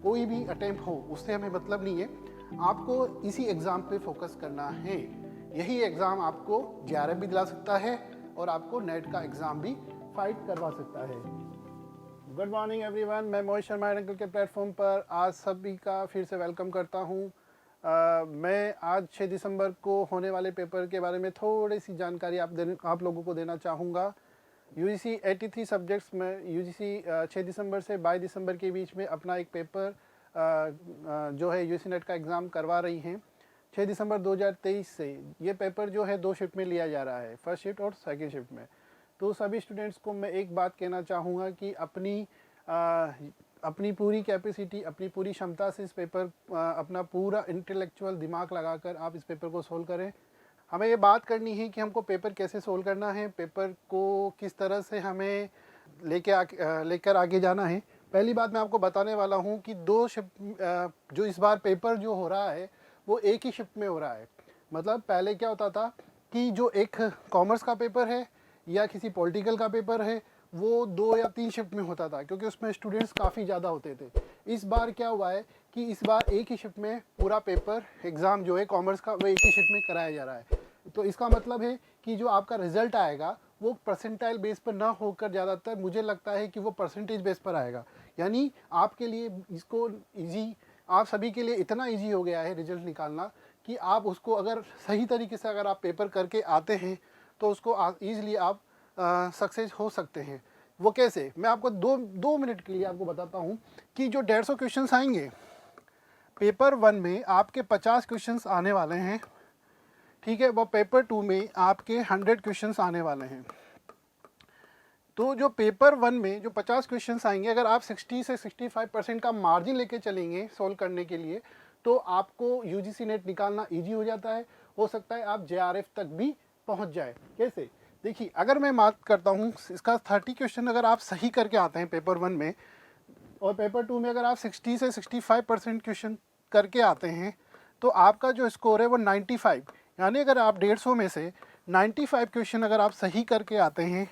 कोई भी अटेम्प्ट हो उससे हमें मतलब नहीं है, आपको इसी एग्ज़ाम पे फोकस करना है। यही एग्ज़ाम आपको JRF भी दिला सकता है और आपको नेट का एग्ज़ाम भी फाइट करवा सकता है। गुड मॉर्निंग एवरीवन, मैं मोहित शर्मा अंकल के प्लेटफॉर्म पर आज सभी का फिर से वेलकम करता हूँ। मैं आज 6 दिसंबर को होने वाले पेपर के बारे में थोड़ी सी जानकारी आप लोगों को देना चाहूँगा। UGC 83 सब्जेक्ट्स में UGC 6 दिसंबर से 22 दिसंबर के बीच में अपना एक पेपर जो है UGC नेट का एग्ज़ाम करवा रही हैं। 6 दिसंबर 2023 से ये पेपर जो है 2 शिफ्ट में लिया जा रहा है, फर्स्ट शिफ्ट और सेकेंड शिफ्ट में। तो सभी स्टूडेंट्स को मैं एक बात कहना चाहूँगा कि अपनी पूरी कैपेसिटी, अपनी पूरी क्षमता से इस पेपर अपना पूरा इंटेलेक्चुअल दिमाग लगाकर आप इस पेपर को सोल्व करें। हमें ये बात करनी है कि हमको पेपर कैसे सोल्व करना है, पेपर को किस तरह से हमें लेकर आगे जाना है। पहली बात मैं आपको बताने वाला हूँ कि 2 शिफ्ट जो इस बार पेपर जो हो रहा है वो एक ही शिफ्ट में हो रहा है। मतलब पहले क्या होता था कि जो एक कॉमर्स का पेपर है या किसी पॉलिटिकल का पेपर है वो 2 या 3 शिफ्ट में होता था, क्योंकि उसमें स्टूडेंट्स काफ़ी ज़्यादा होते थे। इस बार क्या हुआ है कि इस बार एक ही शिफ्ट में पूरा पेपर एग्ज़ाम जो है कॉमर्स का वो एक ही शिफ्ट में कराया जा रहा है। तो इसका मतलब है कि जो आपका रिज़ल्ट आएगा वो परसेंटाइल बेस पर ना होकर ज़्यादातर मुझे लगता है कि वो परसेंटेज बेस पर आएगा। यानी आपके लिए इसको ईजी, आप सभी के लिए इतना ईजी हो गया है रिज़ल्ट निकालना कि आप उसको अगर सही तरीके से अगर आप पेपर करके आते हैं तो उसको ईज़िली आप सक्सेस हो सकते हैं। वो कैसे, मैं आपको दो मिनट के लिए आपको बताता हूँ कि जो 150 क्वेश्चंस आएंगे पेपर 1 में आपके 50 क्वेश्चंस आने वाले हैं, ठीक है। वो पेपर 2 में आपके 100 क्वेश्चंस आने वाले हैं। तो जो पेपर 1 में जो 50 क्वेश्चंस आएंगे, अगर आप 60 से 65% का मार्जिन लेके चलेंगे सोल्व करने के लिए तो आपको UGC नेट निकालना ईजी हो जाता है। हो सकता है आप JRF तक भी पहुंच जाए। कैसे, देखिए, अगर मैं बात करता हूं इसका 30 क्वेश्चन अगर आप सही करके आते हैं पेपर 1 में और पेपर 2 में अगर आप 60 से 65% क्वेश्चन करके आते हैं तो आपका जो स्कोर है वो 95, यानी अगर आप 150 में से 95 क्वेश्चन अगर आप सही करके आते हैं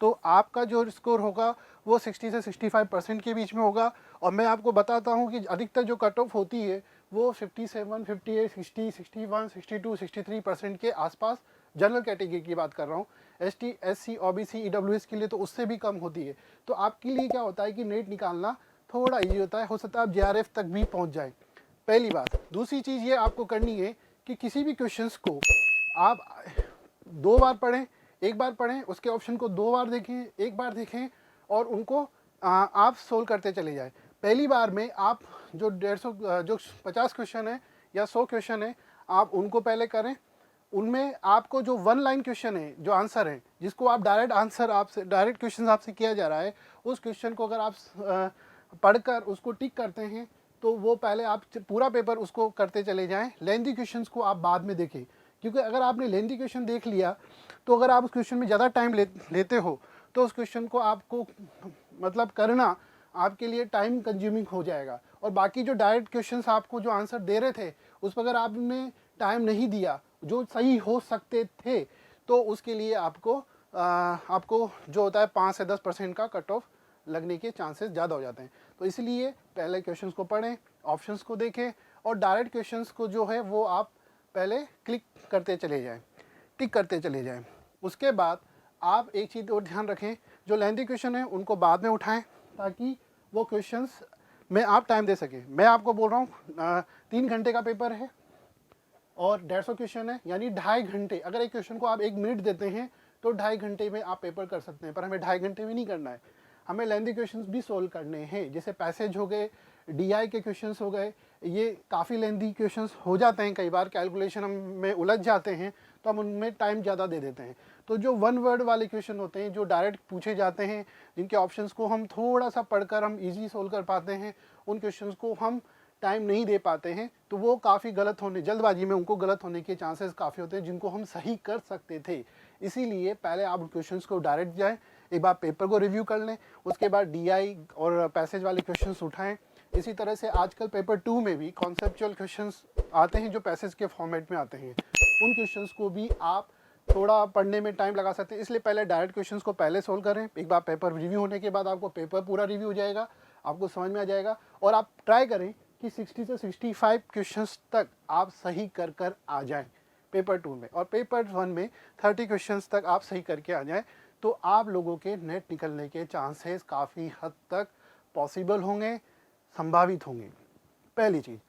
तो आपका जो स्कोर होगा वो 60 से 65% के बीच में होगा। और मैं आपको बताता हूँ कि अधिकतर जो कट ऑफ होती है वो 57, 58, 60, 61, 62, 63% के आसपास, जनरल कैटेगरी की बात कर रहा हूँ। ST, SC, OBC, EWS के लिए तो उससे भी कम होती है। तो आपके लिए क्या होता है कि नेट निकालना थोड़ा ईजी होता है। हो सकता है आप JRF तक भी पहुँच जाए, पहली बात। दूसरी चीज़ ये आपको करनी है कि किसी भी क्वेश्चंस को आप 2 बार पढ़ें, एक बार पढ़ें, उसके ऑप्शन को 2 बार देखें, एक बार देखें और उनको आप सोल्व करते चले जाएं। पहली बार में आप जो 50 क्वेश्चन है या 100 क्वेश्चन है आप उनको पहले करें। उनमें आपको जो 1 लाइन क्वेश्चन है, जो आंसर है, जिसको आप डायरेक्ट क्वेश्चन आपसे किया जा रहा है, उस क्वेश्चन को अगर आप पढ़कर उसको टिक करते हैं तो वो पहले आप पूरा पेपर उसको करते चले जाएं। लेंथी क्वेश्चंस को आप बाद में देखें, क्योंकि अगर आपने लेंथी क्वेश्चन देख लिया तो अगर आप उस क्वेश्चन में ज़्यादा टाइम लेते हो तो उस क्वेश्चन को आपको मतलब करना आपके लिए टाइम कंज्यूमिंग हो जाएगा। और बाकी जो डायरेक्ट क्वेश्चंस आपको जो आंसर दे रहे थे उस पर अगर आपने टाइम नहीं दिया जो सही हो सकते थे तो उसके लिए आपको जो होता है 5 से 10% का कट ऑफ लगने के चांसेस ज़्यादा हो जाते हैं। तो इसलिए पहले क्वेश्चंस को पढ़ें, ऑप्शंस को देखें और डायरेक्ट क्वेश्चंस को जो है वो आप पहले क्लिक करते चले जाएं, टिक करते चले जाएं। उसके बाद आप एक चीज़ और ध्यान रखें, जो लेंथी क्वेश्चन है उनको बाद में उठाएं ताकि वो क्वेश्चंस में आप टाइम दे सकें। मैं आपको बोल रहा हूँ 3 घंटे का पेपर है और 150 क्वेश्चन है, यानी 2.5 घंटे। अगर एक क्वेश्चन को आप 1 मिनट देते हैं तो 2.5 घंटे में आप पेपर कर सकते हैं, पर हमें 2.5 घंटे में नहीं करना है। हमें लेंथी क्वेश्चंस भी सोल्व करने हैं, जैसे पैसेज हो गए, DI के क्वेश्चंस हो गए। ये काफ़ी लेंथी क्वेश्चंस हो जाते हैं, कई बार कैलकुलेशन हम में उलझ जाते हैं तो हम उनमें टाइम ज़्यादा दे देते हैं। तो जो 1 वर्ड वाले क्वेश्चन होते हैं, जो डायरेक्ट पूछे जाते हैं, जिनके ऑप्शंस को हम थोड़ा सा पढ़कर हम ईजी सोल्व कर पाते हैं, उन क्वेश्चंस को हम टाइम नहीं दे पाते हैं तो वो काफ़ी जल्दबाजी में उनको गलत होने के चांसेस काफ़ी होते हैं, जिनको हम सही कर सकते थे। इसीलिए पहले आप क्वेश्चंस को डायरेक्ट जाएं, एक बार पेपर को रिव्यू कर लें, उसके बाद DI और पैसेज वाले क्वेश्चंस उठाएं। इसी तरह से आजकल पेपर 2 में भी कॉन्सेप्चुअल क्वेश्चंस आते हैं जो पैसेज के फॉर्मेट में आते हैं, उन क्वेश्चंस को भी आप थोड़ा पढ़ने में टाइम लगा सकते हैं। इसलिए पहले डायरेक्ट क्वेश्चंस को पहले सोल्व करें। एक बार पेपर रिव्यू होने के बाद आपको पेपर पूरा रिव्यू हो जाएगा, आपको समझ में आ जाएगा और आप ट्राई करें कि 60 से 65 क्वेश्चंस तक आप सही कर आ जाएं पेपर 2 में, और पेपर 1 में 30 क्वेश्चंस तक आप सही करके आ जाएं, तो आप लोगों के नेट निकलने के चांसेस काफ़ी हद तक पॉसिबल होंगे, संभावित होंगे। पहली चीज़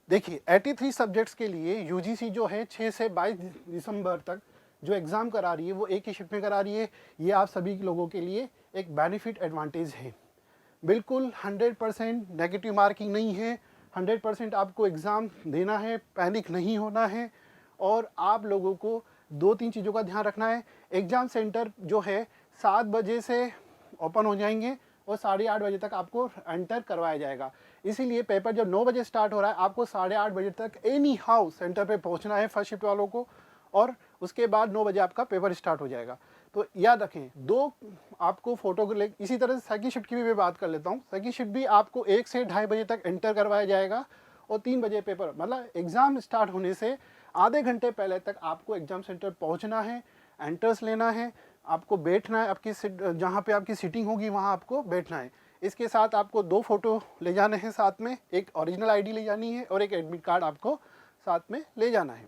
देखिए, 83 सब्जेक्ट्स के लिए यूजीसी जो है 6 से 22 दिसंबर तक जो एग्ज़ाम करा रही है वो एक ही शिफ्ट में करा रही है। ये आप सभी लोगों के लिए एक बेनिफिट एडवांटेज है। बिल्कुल 100% नेगेटिव मार्किंग नहीं है, 100% आपको एग्ज़ाम देना है, पैनिक नहीं होना है। और आप लोगों को 2-3 चीज़ों का ध्यान रखना है। एग्ज़ाम सेंटर जो है 7 बजे से ओपन हो जाएंगे और 8:30 बजे तक आपको एंटर करवाया जाएगा। इसीलिए पेपर जब 9 बजे स्टार्ट हो रहा है, आपको 8:30 बजे तक एनी हाउ सेंटर पे पहुंचना है फर्स्ट शिफ्ट वालों को, और उसके बाद 9 बजे आपका पेपर स्टार्ट हो जाएगा। तो याद रखें, 2 आपको फ़ोटो ले, इसी तरह से सेकंड शिफ्ट की भी मैं बात कर लेता हूँ। सेकंड शिफ्ट भी आपको 1 से 2:30 बजे तक एंटर करवाया जाएगा और 3 बजे पेपर, मतलब एग्ज़ाम स्टार्ट होने से आधे घंटे पहले तक आपको एग्ज़ाम सेंटर पहुँचना है, एंटर्स लेना है, आपको बैठना है, आपकी सीट जहाँ पे आपकी सीटिंग होगी वहाँ आपको बैठना है। इसके साथ आपको 2 फ़ोटो ले जाने हैं साथ में, एक ओरिजिनल आईडी ले जानी है और एक एडमिट कार्ड आपको साथ में ले जाना है।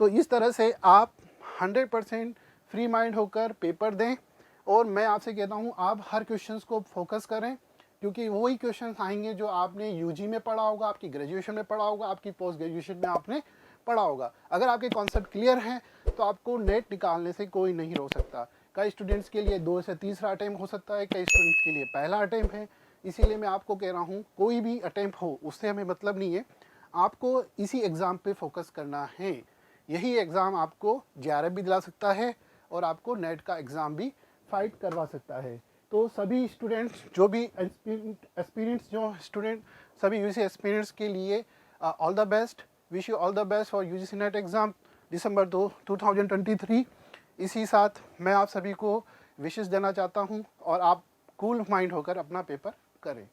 तो इस तरह से आप 100% फ्री माइंड होकर पेपर दें। और मैं आपसे कहता हूँ, आप हर क्वेश्चंस को फोकस करें, क्योंकि वही क्वेश्चंस आएंगे जो आपने यूजी में पढ़ा होगा, आपकी ग्रेजुएशन में पढ़ा होगा, आपकी पोस्ट ग्रेजुएशन में आपने पढ़ा होगा। अगर आपके कॉन्सेप्ट क्लियर हैं तो आपको नेट निकालने से कोई नहीं रोक सकता। कई स्टूडेंट्स के लिए 2 से तीसरा अटैम्प्ट हो सकता है, कई स्टूडेंट्स के लिए पहला अटैम्प्ट है। इसीलिए मैं आपको कह रहा हूँ, कोई भी अटैम्प्ट हो उससे हमें मतलब नहीं है, आपको इसी एग्ज़ाम पे फोकस करना है। यही एग्ज़ाम आपको जेआरएफ भी दिला सकता है और आपको नेट का एग्ज़ाम भी फाइट करवा सकता है। तो सभी स्टूडेंट्स, जो भी एक्सपीरियंस जो स्टूडेंट, सभी यूजीसी एक्सपीरियंस के लिए all the best, wish you all the best for UGC NET exam December 2023। इसी साथ मैं आप सभी को विशेष देना चाहता हूं और आप कूल माइंड होकर अपना पेपर करें।